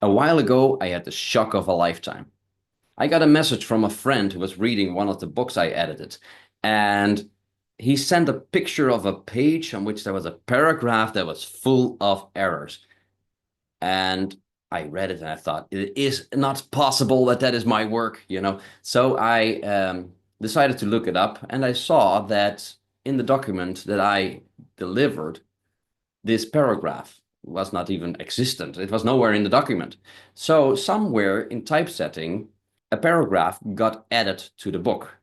A while ago, I had the shock of a lifetime. I got a message from a friend who was reading one of the books I edited, and he sent a picture of a page on which there was a paragraph that was full of errors. And I read it and I thought, it is not possible that that is my work. So I decided to look it up, and I saw that in the document that I delivered, this paragraph was not even existent. It was nowhere in the document. So somewhere in typesetting, a paragraph got added to the book.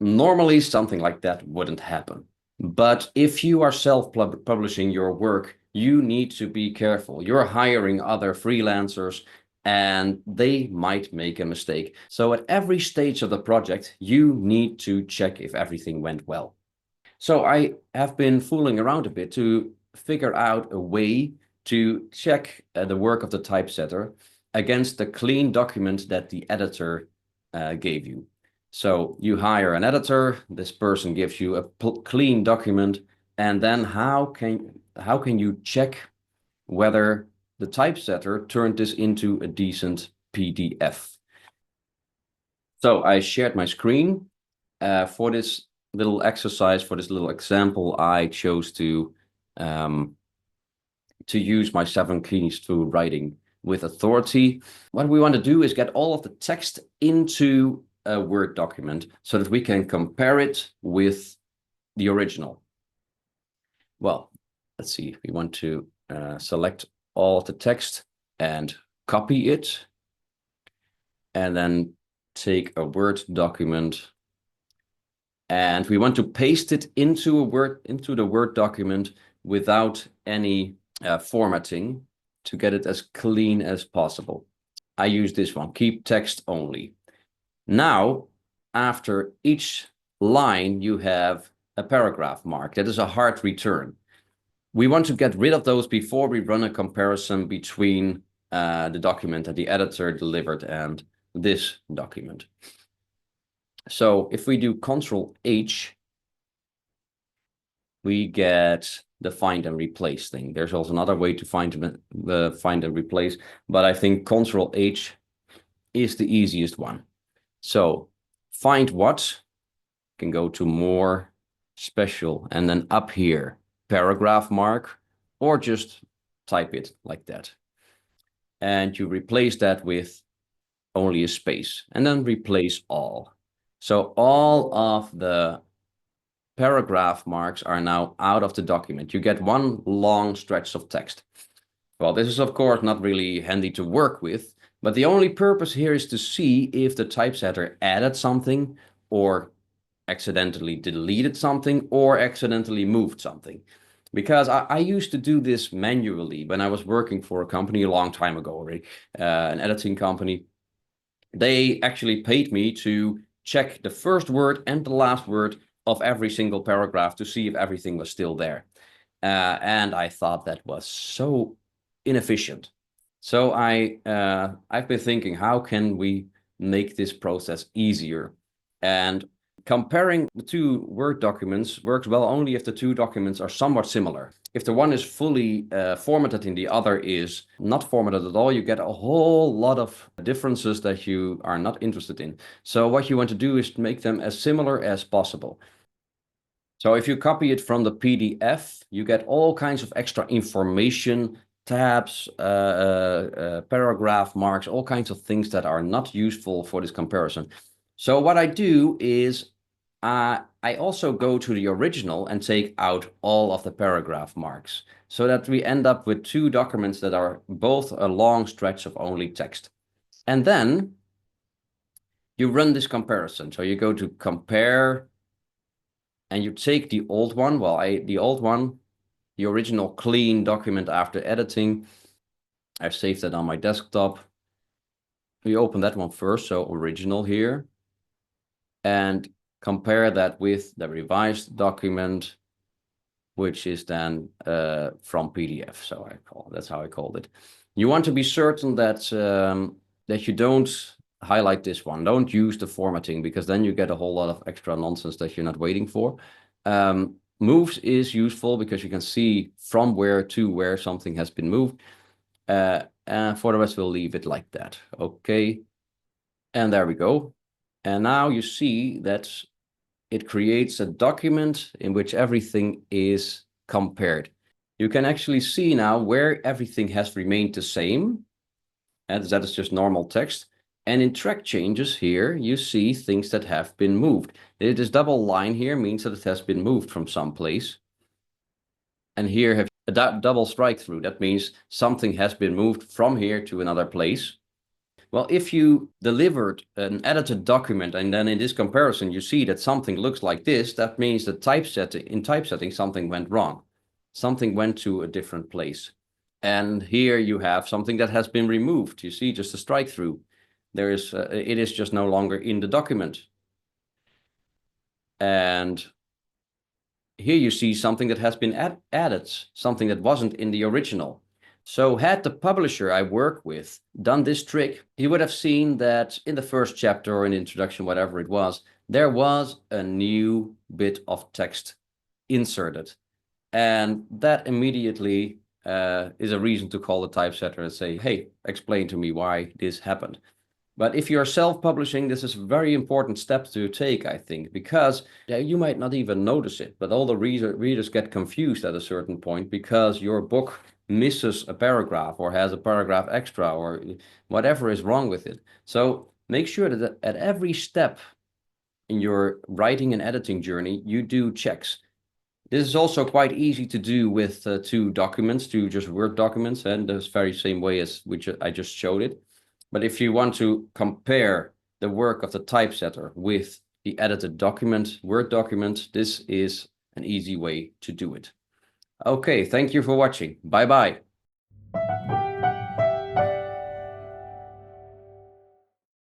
Normally, something like that wouldn't happen. But if you are self-publishing your work, you need to be careful. You're hiring other freelancers and they might make a mistake. So at every stage of the project, you need to check if everything went well. So I have been fooling around a bit to figure out a way to check the work of the typesetter against the clean document that the editor gave you. So you hire an editor, this person gives you a clean document, and then how can you check whether the typesetter turned this into a decent PDF? So I shared my screen for this little exercise, for this little example. I chose to use my 7 keys to writing with authority. What we want to do is get all of the text into a Word document so that we can compare it with the original. Well, let's see. We want to select all of the text and copy it, and then take a Word document, and we want to paste it into the Word document without any formatting to get it as clean as possible. I use this one, keep text only. Now, after each line, you have a paragraph mark. That is a hard return. We want to get rid of those before we run a comparison between the document that the editor delivered and this document. So if we do Control-H, we get the find and replace thing. There's also another way to find and replace, but I think Control-H is the easiest one. So find what can go to more special, and then up here, paragraph mark, or just type it like that. And you replace that with only a space, and then replace all. So all of the paragraph marks are now out of the document. You get one long stretch of text. Well, this is of course not really handy to work with, but the only purpose here is to see if the typesetter added something, or accidentally deleted something, or accidentally moved something. Because I used to do this manually when I was working for a company a long time ago already, an editing company. They actually paid me to check the first word and the last word of every single paragraph to see if everything was still there. And I thought that was so inefficient. So I've been thinking, how can we make this process easier? And comparing the two Word documents works well only if the two documents are somewhat similar. If the one is fully formatted and the other is not formatted at all, you get a whole lot of differences that you are not interested in. So what you want to do is make them as similar as possible. So if you copy it from the PDF, you get all kinds of extra information, tabs, paragraph marks, all kinds of things that are not useful for this comparison. So what I do is I also go to the original and take out all of the paragraph marks, so that we end up with two documents that are both a long stretch of only text. And then you run this comparison. So you go to compare, and you take the old one, the original clean document after editing. I've saved that on my desktop. We open that one first, so original here, and compare that with the revised document, which is then from PDF. So that's how I called it. You want to be certain that that you don't highlight this one. Don't use the formatting, because then you get a whole lot of extra nonsense that you're not waiting for. Moves is useful because you can see from where to where something has been moved. And for the rest, we'll leave it like that. Okay. And there we go. And now you see that it creates a document in which everything is compared. You can actually see now where everything has remained the same, and that is just normal text. And in track changes here, you see things that have been moved. This double line here means that it has been moved from some place. And here have a double strike through. That means something has been moved from here to another place. Well, if you delivered an edited document and then in this comparison you see that something looks like this, that means that in typesetting something went wrong. Something went to a different place. And here you have something that has been removed. You see just a strike through. It is just no longer in the document. And here you see something that has been added, something that wasn't in the original. So had the publisher I work with done this trick, he would have seen that in the first chapter or in the introduction, whatever it was, there was a new bit of text inserted. And that immediately is a reason to call the typesetter and say, hey, explain to me why this happened. But if you're self-publishing, this is a very important step to take, I think, because you might not even notice it, but all the readers get confused at a certain point because your book misses a paragraph or has a paragraph extra or whatever is wrong with it. So make sure that at every step in your writing and editing journey, you do checks. This is also quite easy to do with two just Word documents, and the very same way as which I just showed it. But if you want to compare the work of the typesetter with the edited document, Word document, this is an easy way to do it. Okay, thank you for watching. Bye-bye.